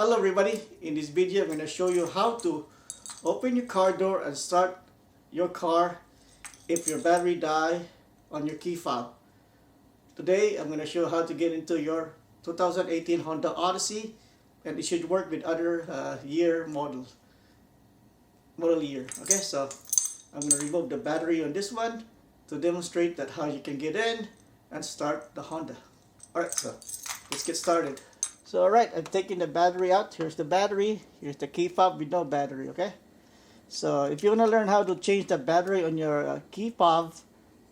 Hello everybody, in this video I'm going to show you how to open your car door and start your car if your battery die on your key fob. Today I'm going to show you how to get into your 2018 Honda Odyssey, and it should work with other model year. Okay, so I'm going to remove the battery on this one to demonstrate that how you can get in and start the Honda. Alright, so let's get started. So alright, I'm taking the battery out. Here's the battery. Here's the key fob with no battery, okay? So if you want to learn how to change the battery on your key fob,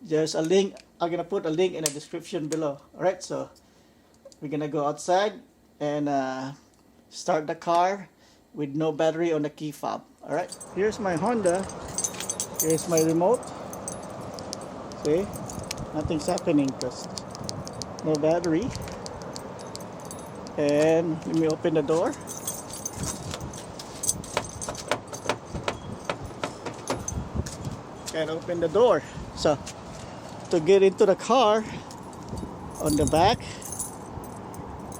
there's a link. I'm going to put a link in the description below. Alright, so we're going to go outside and start the car with no battery on the key fob. Alright, here's my Honda. Here's my remote. See? Nothing's happening because no battery. And let me open the door. And open the door. So to get into the car, on the back,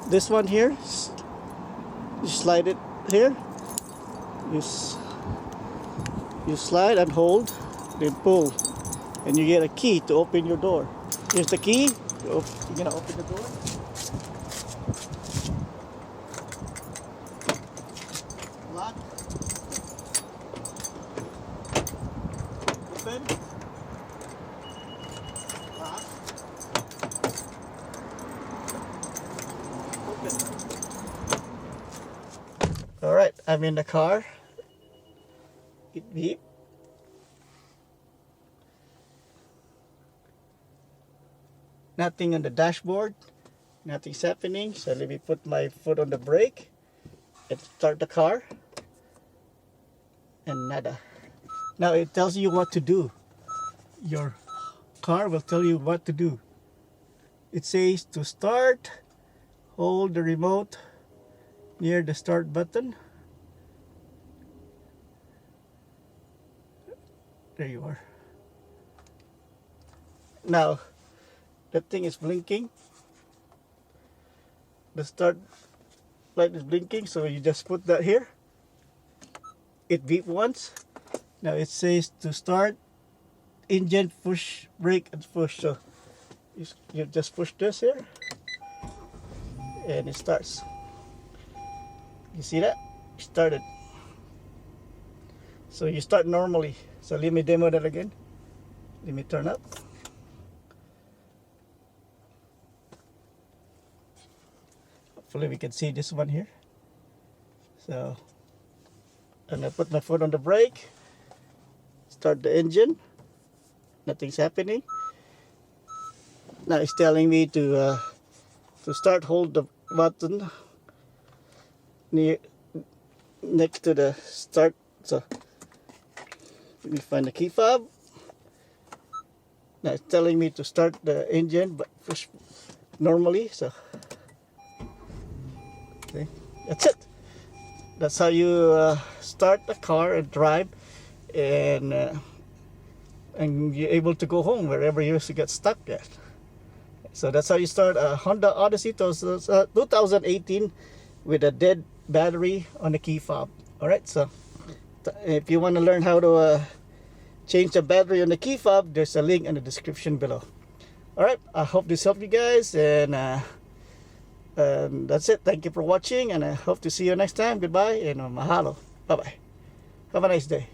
this one here, you slide it here. You slide and hold, then pull, and you get a key to open your door. Here's the key. You're gonna open the door. Lock. Open. Lock. Open. Alright, I'm in the car. It beep. Nothing on the dashboard. Nothing's happening. So let me put my foot on the brake and start the car. And nada. Now it tells you what to do. Your car will tell you what to do. It says to start, hold the remote near the start button. There you are. Now that thing is blinking. The start light is blinking, so you just put that here. It beep once. Now it says to start, engine, push, brake, and push. So you just push this here, and it starts. You see that? It started. So you start normally. So let me demo that again. Let me turn up. Hopefully we can see this one here. So I'm gonna put my foot on the brake, start the engine. Nothing's happening. Now it's telling me to start. Hold the button next to the start. So let me find the key fob. Now it's telling me to start the engine, but push normally. So okay, that's it. That's how you start the car and drive, and you're able to go home wherever you used to get stuck at. So that's how you start a Honda Odyssey 2018 with a dead battery on the key fob. Alright, so if you want to learn how to change the battery on the key fob, there's a link in the description below. Alright, I hope this helped you guys, and that's it. Thank you for watching, and I hope to see you next time. Goodbye and mahalo. Bye bye. Have a nice day.